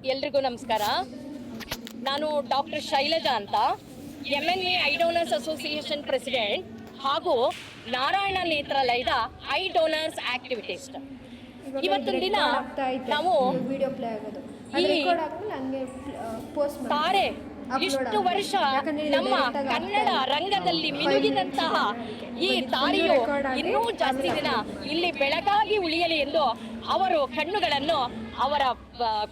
ಎಲ್ರಿಗೂ ನಮಸ್ಕಾರ. ನಾನು ಡಾಕ್ಟರ್ ಶೈಲಜಾ ಅಂತ, MNV I donors association president ಹಾಗೂ ನಾರಾಯಣ ನೇತ್ರಾಲಯದ ಐ ಡೋನರ್ಸ್ ಆಕ್ಟಿವಿಟಿಸ್ಟ್. ಇವತ್ತಿನ ದಿನ ನಾವು ತಾರೆ ಇಷ್ಟು ವರ್ಷ ನಮ್ಮ ಕನ್ನಡ ರಂಗದಲ್ಲಿ ಮಿನುಗಿದಂತಹ ಈ ತಾರಿಯು ಇನ್ನೂ ಜಾಸ್ತಿ ದಿನ ಇಲ್ಲಿ ಬೆಳಗಾಗಿ ಉಳಿಯಲಿ ಎಂದು ಅವರು ಕಣ್ಣುಗಳನ್ನು ಅವರ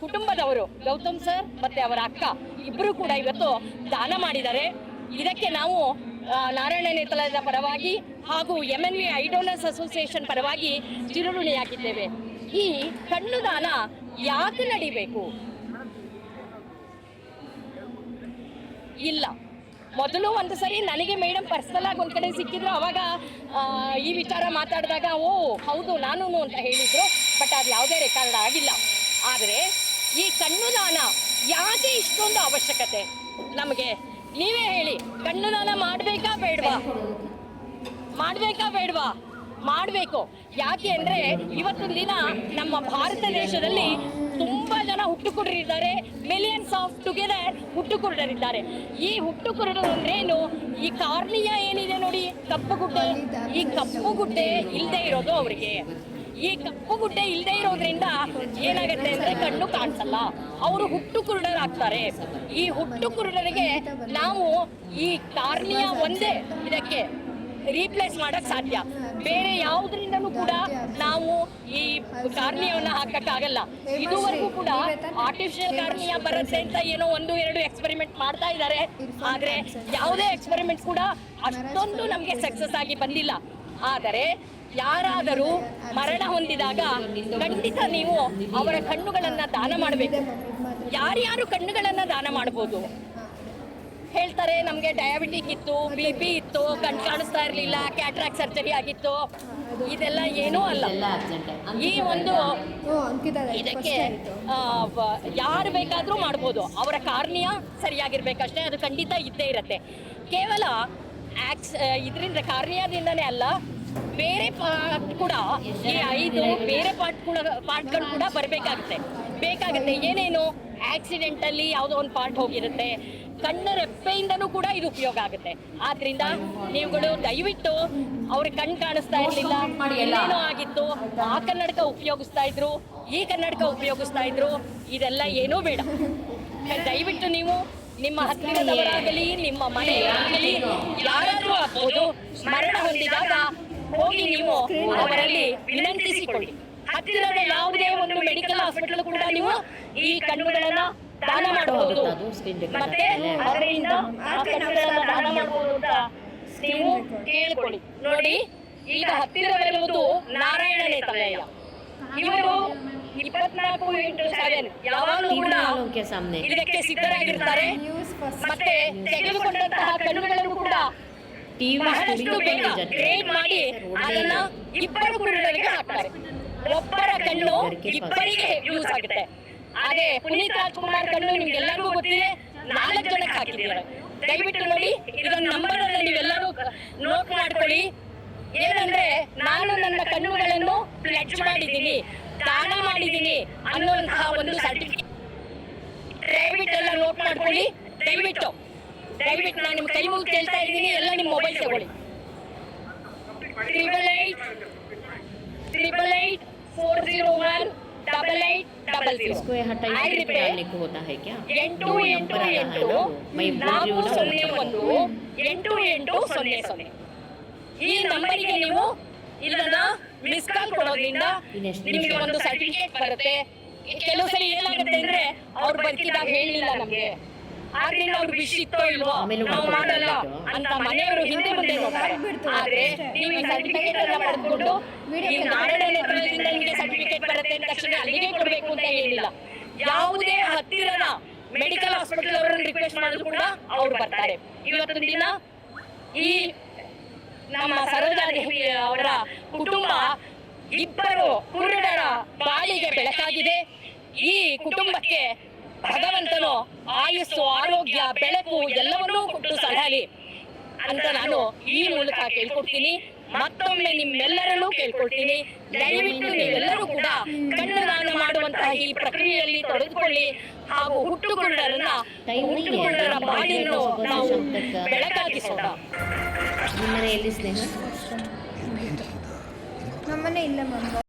ಕುಟುಂಬದವರು ಗೌತಮ್ ಸರ್ ಮತ್ತೆ ಅವರ ಅಕ್ಕ ಇಬ್ಬರು ಕೂಡ ಇವತ್ತು ದಾನ ಮಾಡಿದ್ದಾರೆ. ಇದಕ್ಕೆ ನಾವು ನಾರಾಯಣ ನೇತ್ರಾಲಯದ ಪರವಾಗಿ ಹಾಗೂ MNV ಐ ಡೋನರ್ಸ್ ಅಸೋಸಿಯೇಷನ್ ಪರವಾಗಿ ಚಿರಋಣಿಯಾಗಿದ್ದೇವೆ. ಈ ಕಣ್ಣು ದಾನ ಯಾಕೆ ನಡಿಬೇಕು? ಇಲ್ಲ, ಮೊದಲು ಒಂದು ಸರಿ ನನಗೆ ಮೇಡಮ್ ಪರ್ಸನಲ್ ಆಗಿ ಒಂದು ಕಡೆ ಸಿಕ್ಕಿದ್ರು. ಅವಾಗ ಈ ವಿಚಾರ ಮಾತಾಡಿದಾಗ ಓ ಹೌದು ನಾನು ಅಂತ ಹೇಳಿದ್ರು. ಬಟ್ ಅದು ಯಾವುದೇ ರೆಕಾರ್ಡ್ ಆಗಿಲ್ಲ. ಆದರೆ ಈ ಕಣ್ಣು ದಾನ ಯಾಕೆ ಇಷ್ಟೊಂದು ಅವಶ್ಯಕತೆ ನಮಗೆ? ನೀವೇ ಹೇಳಿ, ಕಣ್ಣು ದಾನ ಮಾಡಬೇಕಾ ಬೇಡವಾ? ಮಾಡಬೇಕು. ಯಾಕೆ ಅಂದರೆ ಇವತ್ತಿನ ದಿನ ನಮ್ಮ ಭಾರತ ದೇಶದಲ್ಲಿ ತುಂಬ ಜನ ಹುಟ್ಟುಕುರುಡರಿದ್ದಾರೆ. ಮಿಲಿಯನ್ಸ್ ಆಫ್ ಟುಗೆದರ್ ಹುಟ್ಟುಕುರುಡರಿದ್ದಾರೆ. ಈ ಹುಟ್ಟುಕುರುಡರು ಅಂದ್ರೇನು? ಈ ಕಾರ್ನಿಯಾ ಏನಿದೆ ನೋಡಿ, ಕಪ್ಪು ಗುಡ್ಡೆ, ಈ ಕಪ್ಪು ಗುಡ್ಡೆ ಇಲ್ಲದೆ ಇರೋದು ಅವರಿಗೆ. ಈ ಕಪ್ಪು ಗುಡ್ಡೆ ಇಲ್ಲದೆ ಇರೋದ್ರಿಂದ ಏನಾಗುತ್ತೆ ಅಂದರೆ ಕಣ್ಣು ಕಾಣಿಸಲ್ಲ, ಅವರು ಹುಟ್ಟು ಕುರುಡರಾಗ್ತಾರೆ. ಈ ಹುಟ್ಟು ಕುರುಡರಿಗೆ ನಾವು ಈ ಕಾರ್ನಿಯಾ ಒಂದೇ ಇದಕ್ಕೆ ರೀಪ್ಲೇಸ್ ಮಾಡಕ್ ಸಾಧ್ಯ. ಬೇರೆ ಯಾವುದರಿಂದನೂ ಕೂಡ ನಾವು ಈ ಕಾರ್ನಿಯಾವನ್ನ ಹಾಕಕ್ಕಾಗಲ್ಲ. ಇದುವರೆಗೂ ಕೂಡ ಆರ್ಟಿಫಿಷಿಯಲ್ ಕಾರ್ನಿಯಾ ಬರುತ್ತೆ ಅಂತ ಏನೋ 1-2 ಎಕ್ಸ್ಪೆರಿಮೆಂಟ್ ಮಾಡ್ತಾ ಇದ್ದಾರೆ. ಆದ್ರೆ ಯಾವುದೇ ಎಕ್ಸ್ಪೆರಿಮೆಂಟ್ ಕೂಡ ಅಷ್ಟೊಂದು ನಮಗೆ ಸಕ್ಸಸ್ ಆಗಿ ಬಂದಿಲ್ಲ. ಆದರೆ ಯಾರಾದರೂ ಮರಣ ಹೊಂದಿದಾಗ ಖಂಡಿತ ನೀವು ಅವರ ಕಣ್ಣುಗಳನ್ನ ದಾನ ಮಾಡಬೇಕು. ಯಾರ್ಯಾರು ಕಣ್ಣುಗಳನ್ನ ದಾನ ಮಾಡ್ಬೋದು? ಹೇಳ್ತಾರೆ ನಮಗೆ ಡಯಾಬಿಟಿಕ್ ಇತ್ತು, BP ಇತ್ತು, ಕಣ್ಣು ಕಾಣಿಸ್ತಾ ಇರಲಿಲ್ಲ, ಕ್ಯಾಟ್ರಾಕ್ಟ್ ಸರ್ಜರಿ ಆಗಿತ್ತು. ಇದೆಲ್ಲ ಏನೂ ಅಲ್ಲ. ಈ ಒಂದು ಇದಕ್ಕೆ ಯಾರು ಬೇಕಾದರೂ ಮಾಡ್ಬೋದು. ಅವರ ಕಾರ್ನಿಯಾ ಸರಿಯಾಗಿರ್ಬೇಕಷ್ಟೇ, ಅದು ಖಂಡಿತ ಇದ್ದೇ ಇರುತ್ತೆ. ಕೇವಲ ಇದರಿಂದ ಕಾರ್ನಿಯಾದಿಂದನೇ ಅಲ್ಲ, ಬೇರೆ ಪಾರ್ಟ್ ಕೂಡ, ಈ 5 ಬೇರೆ ಪಾರ್ಟ್ಗಳು ಕೂಡ ಬೇಕಾಗುತ್ತೆ. ಏನೇನು ಆಕ್ಸಿಡೆಂಟಲ್ಲಿ ಯಾವುದೋ ಒಂದು ಪಾರ್ಟ್ ಹೋಗಿರುತ್ತೆ, ಕಣ್ಣು ರೆಪ್ಪೆಯಿಂದನೂ ಕೂಡ ಇದು ಉಪಯೋಗ ಆಗುತ್ತೆ. ಆದ್ರಿಂದ ನೀವುಗಳು ದಯವಿಟ್ಟು ಅವ್ರಿಗೆ ಕಣ್ಣು ಕಾಣಿಸ್ತಾ ಇರಲಿಲ್ಲ, ಏನೇನೋ ಆಗಿತ್ತು, ಆ ಕನ್ನಡಕ ಉಪಯೋಗಿಸ್ತಾ ಇದ್ರು, ಈ ಕನ್ನಡಕ ಉಪಯೋಗಿಸ್ತಾ ಇದ್ರು, ಇದೆಲ್ಲ ಏನೂ ಬೇಡ. ದಯವಿಟ್ಟು ನೀವು ನಿಮ್ಮ ಹತ್ತಿರದವರಾಗಲಿ, ನಿಮ್ಮ ಮನೆಯಾಗಲಿ, ಯಾರಾದರೂ ಆಗ್ಬೋದು, ಮರಣ ಹೊಂದಿದಾಗ ಹೋಗಿ ನೀವು ಅವರಲ್ಲಿ ವಿನಂತಿಸಿಕೊಳ್ಳಿ. ಹತ್ತಿರದ ಯಾವುದೇ ಒಂದು ಮೆಡಿಕಲ್ ಹಾಸ್ಪಿಟಲ್ ಕೂಡ ನೀವು ಈ ಕಣ್ಣುಗಳನ್ನ ದಾನ ಮಾಡಬಹುದು. ಮತ್ತೆ ಅದರಿಂದ ಆ ಕಣ್ಣುಗಳನ್ನ ದಾನ ಮಾಡಬಹುದು ಅಂತ ನೀವು ಕೇಳಿಕೊಳ್ಳಿ. ನೋಡಿ, ಈಗ ಹತ್ತಿರವಿರುವುದು ನಾರಾಯಣ ನೇತ್ರಾಲಯ. ಇವರು 24/7 ಯಾವಾಗಲೂ ಕೂಡ ಇದಕ್ಕೆ ಸಿದ್ಧರಾಗಿರ್ತಾರೆ. ಮತ್ತೆ ತೆಗೆದುಕೊಂಡಂತಹ ಕಣ್ಣುಗಳನ್ನು ಕೂಡ ಬಹಳಷ್ಟು ಬೇಗ ಗ್ರೇಡ್ ಮಾಡಿ ಅದನ್ನ 2 ಕುರುಡರಿಗೆ ಹಾಕ್ತಾರೆ. ಒಬ್ಬರ ಕಣ್ಣು 2ರಿಗೆ ಯೂಸ್ ಆಗುತ್ತೆ. ಅದೇ ಪುನೀತ್ ರಾಜ್ಕುಮಾರ್ ಕಣ್ಣು ನಿಮ್ಗೆಲ್ಲರಿಗೂ ಗೊತ್ತಿದೆ, 4 ಜನಕ್ಕೆ ಹಾಕಿದ್ದಾರೆ. ದಯವಿಟ್ಟು ನೋಡಿ, ಇದೊಂದು ನಂಬರ್ ಅನ್ನು ನೀವೆಲ್ಲರೂ ನೋಟ್ ಮಾಡ್ಕೊಳ್ಳಿ. ಏನಂದ್ರೆ, ನಾನು ನನ್ನ ಕಣ್ಣುಗಳನ್ನು ಪ್ಲೆಡ್ಜ್ ಮಾಡಿದ್ದೀನಿ, ದಾನ ಮಾಡಿದ್ದೀನಿ ಅನ್ನುವಂತಹ ಒಂದು ಸರ್ಟಿಫಿಕೇಟ್ ದಯವಿಟ್ಟು ಎಲ್ಲ ನೋಟ್ ಮಾಡ್ಕೊಳ್ಳಿ. ದಯವಿಟ್ಟು ನಾನು ನಿಮ್ಮ ಕೈ ಮುಗಿದು ಕೇಳ್ತಾ ಇದ್ದೀನಿ, ಎಲ್ಲ ನಿಮ್ಮ ಮೊಬೈಲ್ ತಗೊಳ್ಳಿ. 8884018800. इसको यहाँ टाइप करके डालने को होता है क्या? 8884018800. ಈ ನಂಬರಿಗೆ ನೀವು ಇದನ್ನ ಮಿಸ್ ಕಾಲ್ ಕೊಡೋದ್ರಿಂದ ನಿಮಗೆ ಒಂದು ಸರ್ಟಿಫಿಕೇಟ್ ಬರುತ್ತೆ. ಕೆಲವು ಸರಿ ಏನಾಗುತ್ತೆ ಅಂದ್ರೆ ಅವ್ರು ಬದುಕಿದಾಗ ಹೇಳಿಲ್ಲ ನಮ್ಗೆ, ಆದ್ರಿಂದ ಅವ್ರು ಬಿಸಿತ್ತೋ ಇಲ್ವೋ ನಾವು ಮಾಡಲ್ಲ ಅಂತ ಮನೆಯವರು ಹಿಂದೆ ಮುಂದೆ ನೋಡ್ತಾರೆ. ಆದ್ರೆ ನೀವು ಈ ಸರ್ಟಿಫಿಕೇಟ್ ಅನ್ನ ಪಡೆದುಕೊಂಡು ಈ ನಾರಾಯಣ ನೇತ್ರಾಲಯದಿಂದ ನಿಮಗೆ ಸರ್ಟಿಫಿಕೇಟ್ ಬರುತ್ತೆ ಅಂತ ತಕ್ಷಣ ಅಲ್ಲಿಗೆ ಕೊಡಬೇಕು ಅಂತ ಏನಿಲ್ಲ. ಯಾವುದೇ ಹತ್ತಿರದ ಮೆಡಿಕಲ್ ಹಾಸ್ಪಿಟಲ್ ಅವರನ್ನು ರಿಕ್ವೆಸ್ಟ್ ಮಾಡಿದ್ರು ಕೂಡ ಅವ್ರು ಬರ್ತಾರೆ. ಇವತ್ತಿನ ದಿನ ಈ ನಮ್ಮ ಸರೋಜಾದೇವಿ ಅವರ ಕುಟುಂಬ 2 ಕುರುಡರ ಬಾಳಿಗೆ ಬೆಳಕಾಗಿದೆ. ಈ ಕುಟುಂಬಕ್ಕೆ ಭಗವಂತನು ಆಯುಸ್ಸು, ಆರೋಗ್ಯ, ಬೆಳಕು ಎಲ್ಲವನ್ನೂ ಕೊಟ್ಟು ಸಲಹಲಿ ಅಂತ ನಾನು ಈ ಮೂಲಕ ಕೇಳ್ಕೊಡ್ತೀನಿ. ಮತ್ತೊಮ್ಮೆ ನಿಮ್ಮೆಲ್ಲರನ್ನೂ ಕೇಳ್ಕೊಳ್ತೀನಿ, ದಯವಿಟ್ಟು ನೀವೆಲ್ಲರೂ ಕೂಡ ಕಣ್ಣು ದಾನ ಮಾಡುವಂತಹ ಈ ಪ್ರಕ್ರಿಯೆಯಲ್ಲಿ ತೊಡಗಿಕೊಳ್ಳಿ ಹಾಗೂ ಹುಟ್ಟುಕುರುಡರ ಬಾಳಿಯನ್ನು ನಾವು ಬೆಳಕಾಗಿಸೋಣ. ನಿಮ್ಮನೆಯಲ್ಲಿ ಸ್ನೇಹ ನಮ್ಮನೆ ಇಲ್ಲ ಮ್ಯಾಮ್.